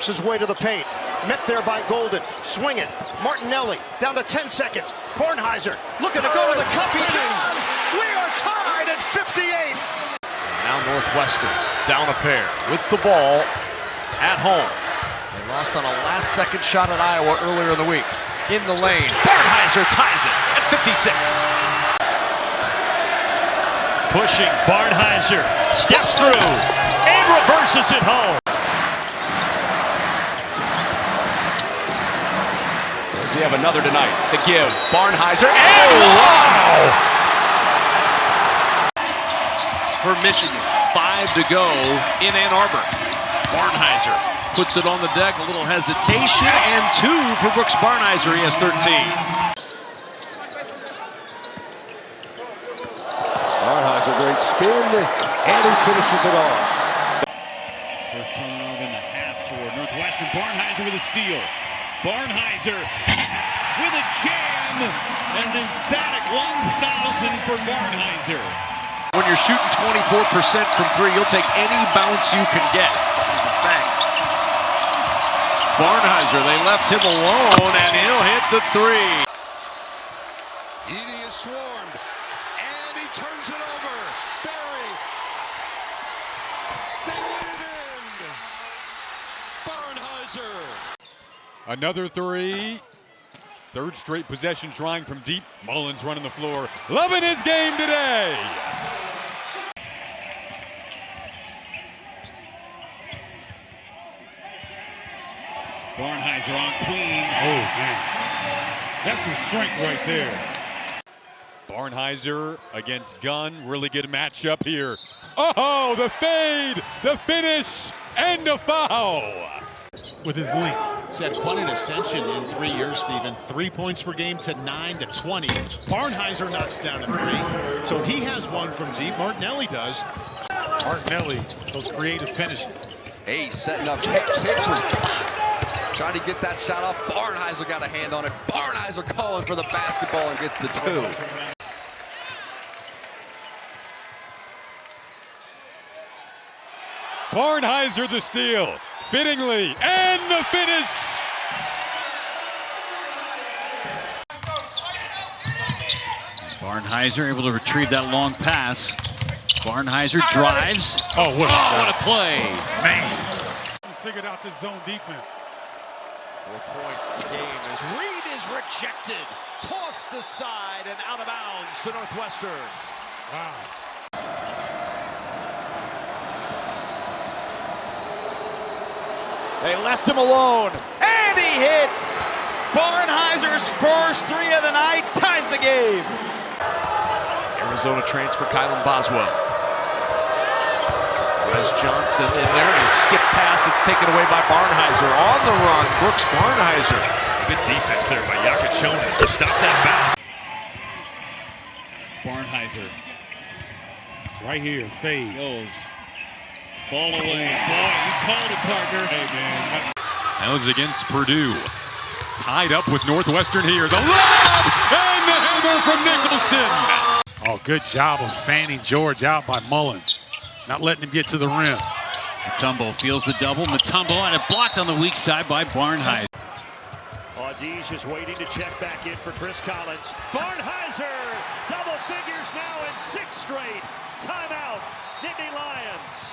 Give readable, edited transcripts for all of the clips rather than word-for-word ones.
works his way to the paint. Met there by Golden. Swing it. Martinelli down to 10 seconds. Barnheiser looking to go to the cup. He does! We are tied at 58. Now Northwestern down a pair with the ball at home. They lost on a last-second shot at Iowa earlier in the week. In the lane, Barnheiser ties it at 56. Pushing, Barnheiser steps through and reverses it home. Does he have another tonight? The give, Barnheiser, and wow! For Michigan, 5 to go in Ann Arbor. Barnheiser puts it on the deck, a little hesitation, and 2 for Brooks Barnhizer. He has 13. Barnheiser, great spin, and he finishes it off. First turnover in the half for Northwestern. Barnheiser with a steal. Barnheiser with a jam, and an emphatic 1,000 for Barnheiser. When you're shooting 24% from 3, you'll take any bounce you can get. That's a fact. Barnheiser, they left him alone, and he'll hit the 3. Edie is swarmed, and he turns it over. Barry. They let it in. Barnheiser. Another 3. Third straight possession trying from deep. Mullins running the floor. Loving his game today. Barnheiser on Queen. Oh, man. That's some strength right there. Barnheiser against Gunn. Really good matchup here. Oh, the fade, the finish, and the foul. With his length. He's had quite an ascension in 3 years, Stephen. 3 points per game to 9 to 20. Barnheiser knocks down a 3. So he has one from deep. Martinelli does. Martinelli, those creative finishes. Hey, setting up. Hicks trying to get that shot up. Barnheiser got a hand on it. Barnheiser calling for the basketball and gets the 2. Barnheiser the steal. Fittingly, and the finish. Barnheiser able to retrieve that long pass. Barnheiser drives. Oh, what a play. Man. He's figured out this zone defense. 4-point game as Reed is rejected. Tossed aside and out of bounds to Northwestern. Wow. They left him alone, and he hits! Barnheiser's first 3 of the night, ties the game. Arizona transfer Kylan Boswell. Wes Johnson in there, and a skip pass. It's taken away by Barnheiser. On the run, Brooks Barnhizer. Good defense there by Jakob Jonas to stop that bounce. Barnheiser. Right here, fade. Goes. Fall away. Boy, you called it, partner. Hey, man. That was against Purdue. Tied up with Northwestern here. The lob and the hammer from Nicholson. Oh, good job of fanning George out by Mullins. Not letting him get to the rim. Mutombo feels the double. Mutombo had it blocked on the weak side by Barnheiser. Audi's just waiting to check back in for Chris Collins. Barnheiser, double figures now in 6 straight. Timeout, Nittany Lions.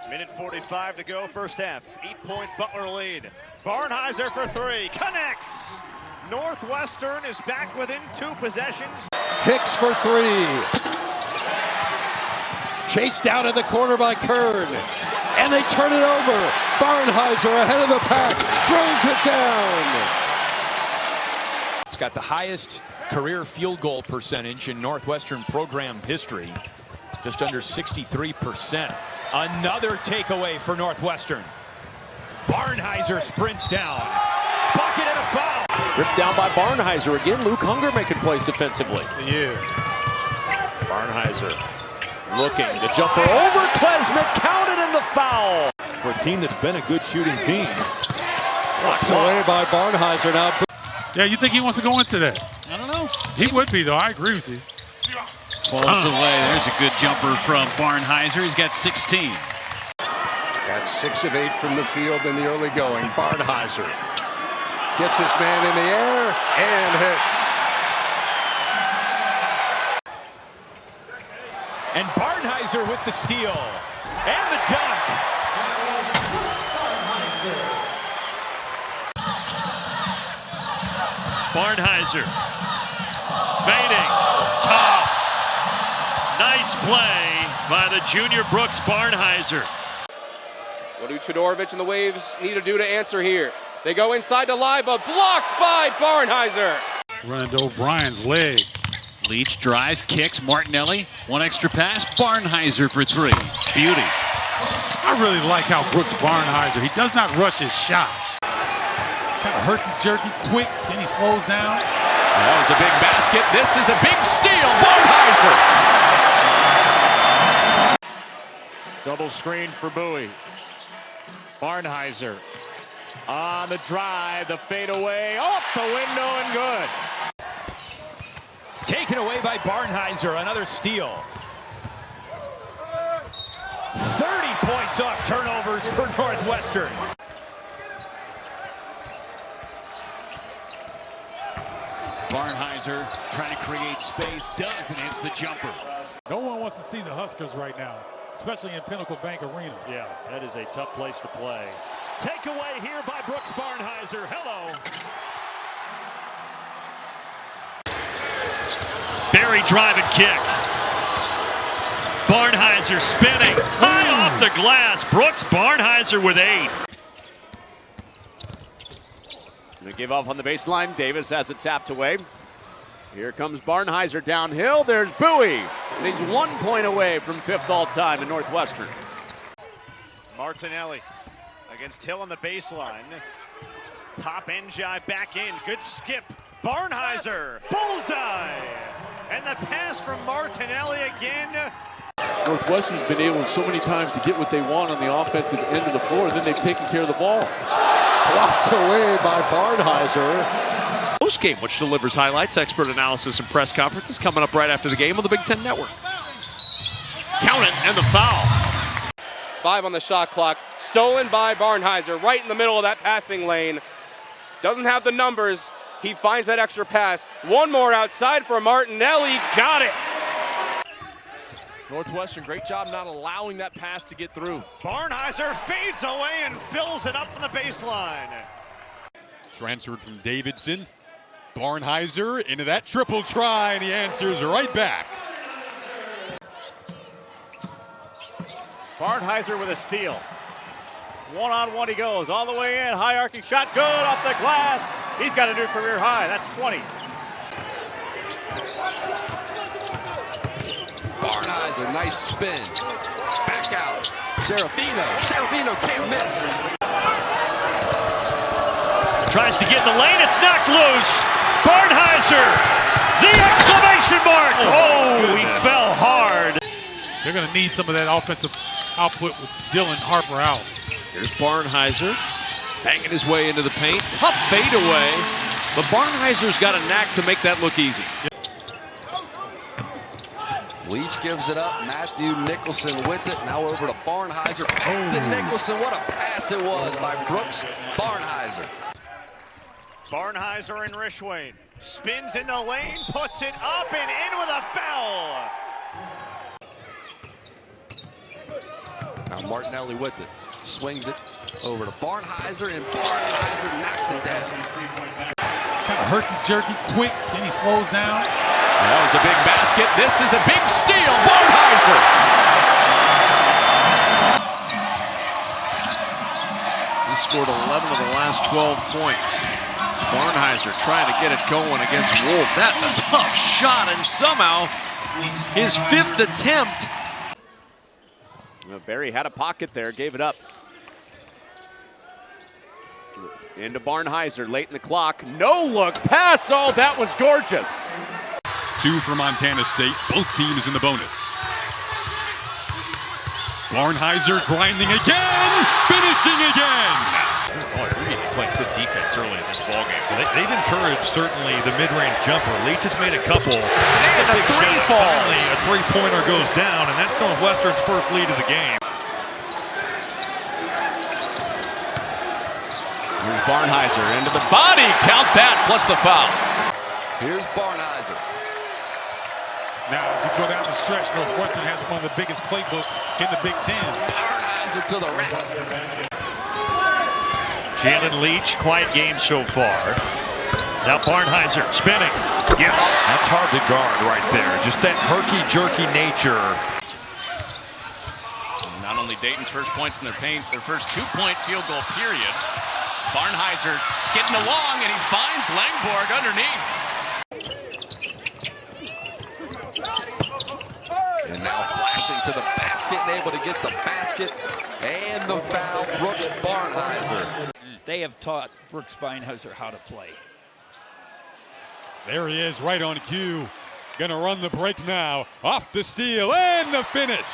Minute 45 to go, first half. 8-point Butler lead. Barnheiser for 3, connects. Northwestern is back within 2 possessions. Hicks for 3. Chased down in the corner by Kern. And they turn it over. Barnheiser ahead of the pack. Throws it down. He's got the highest career field goal percentage in Northwestern program history. Just under 63%. Another takeaway for Northwestern. Barnheiser sprints down. Bucket and a foul. Ripped down by Barnheiser again. Luke Hunger making plays defensively. He is. Barnheiser looking. The jumper over Klesmit. Counted in the foul. For a team that's been a good shooting team. Blocked away by Barnheiser now. Yeah, you think he wants to go into that? I don't know. He would be, though. I agree with you. Falls away. There's a good jumper from Barnheiser. He's got 16. That's 6 of 8 from the field in the early going. Barnheiser gets his man in the air and hits. And Barnheiser with the steal. And the dunk. Barnheiser. Fading. Tough. Nice play by the junior Brooks Barnhizer. What do Todorovic and the Waves need to do to answer here? They go inside to Liba, blocked by Barnheiser. Running to O'Brien's leg. Leach drives, kicks, Martinelli, one extra pass, Barnheiser for 3. Beauty. I really like how Brooks Barnhizer, he does not rush his shot. Kind of herky-jerky, quick, then he slows down. That was a big basket. This is a big steal. Barnheiser. Double screen for Bowie. Barnheiser on the drive, the fadeaway, off the window and good. Taken away by Barnheiser, another steal. 30 points off turnovers for Northwestern. Barnheiser trying to create space, does, and hits the jumper. No one wants to see the Huskers right now, especially in Pinnacle Bank Arena. Yeah, that is a tough place to play. Takeaway here by Brooks Barnhizer. Hello. Barry drive and kick. Barnheiser spinning. High off the glass. Brooks Barnhizer with 8. Gonna give off on the baseline. Davis has it tapped away. Here comes Barnheiser downhill. There's Bowie. And he's 1 point away from 5th all-time in Northwestern. Martinelli against Hill on the baseline. Pop Njai back in. Good skip. Barnheiser. Bullseye. And the pass from Martinelli again. Northwestern's been able so many times to get what they want on the offensive end of the floor, and then they've taken care of the ball. Blocked away by Barnheiser. Postgame, which delivers highlights, expert analysis, and press conferences coming up right after the game on the Big Ten Network. Count it, and the foul. 5 on the shot clock. Stolen by Barnheiser right in the middle of that passing lane. Doesn't have the numbers. He finds that extra pass. One more outside for Martinelli. Got it. Northwestern, great job not allowing that pass to get through. Barnheiser fades away and fills it up from the baseline. Transferred from Davidson. Barnheiser into that triple try, and he answers right back. Barnheiser with a steal. One-on-one he goes, all the way in, high arcing shot, good off the glass. He's got a new career high, that's 20. Barnheiser, nice spin. Back out. Serafino can't miss. Tries to get in the lane, it's knocked loose. Barnheiser, the exclamation mark. Oh, he fell hard. They're going to need some of that offensive output with Dylan Harper out. Here's Barnheiser banging his way into the paint. Tough fadeaway, but Barnheiser's got a knack to make that look easy. Leach gives it up. Matthew Nicholson with it. Now over to Barnheiser. Back to Nicholson. What a pass it was by Brooks Barnhizer. Barnheiser and Rishwain. Spins in the lane, puts it up and in with a foul. Now Martinelli with it. Swings it over to Barnheiser, and Barnheiser knocks it down. Kind of herky-jerky, quick, then he slows down. That was a big basket. This is a big steal. Barnheiser. He scored 11 of the last 12 points. Barnheiser trying to get it going against Wolf. That's a tough shot, and somehow his 5th attempt. Barry had a pocket there, gave it up. Into Barnheiser late in the clock. No look pass. Oh, that was gorgeous. 2 for Montana State, both teams in the bonus. Barnheiser grinding again, finishing again. Reed playing good defense early in this ballgame. They've encouraged certainly the mid-range jumper. Leach has made a couple. And a three falls. Finally, a three-pointer goes down, and that's Northwestern's first lead of the game. Here's Barnheiser into the body. Count that, plus the foul. Here's Barnheiser. Now, if you go down the stretch, Northwestern has one of the biggest playbooks in the Big Ten. Barnheiser to the rack. Jalen Leach, quiet game so far. Now Barnheiser spinning. Yes. That's hard to guard right there. Just that herky-jerky nature. Not only Dayton's first points in their first 2-point field goal period. Barnheiser skidding along, and he finds Langborg underneath. And now flashing to the basket and able to get the basket and the foul, Brooks Barnhizer. They have taught Brooks Barnhizer how to play. There he is, right on cue. Gonna run the break now. Off the steal and the finish.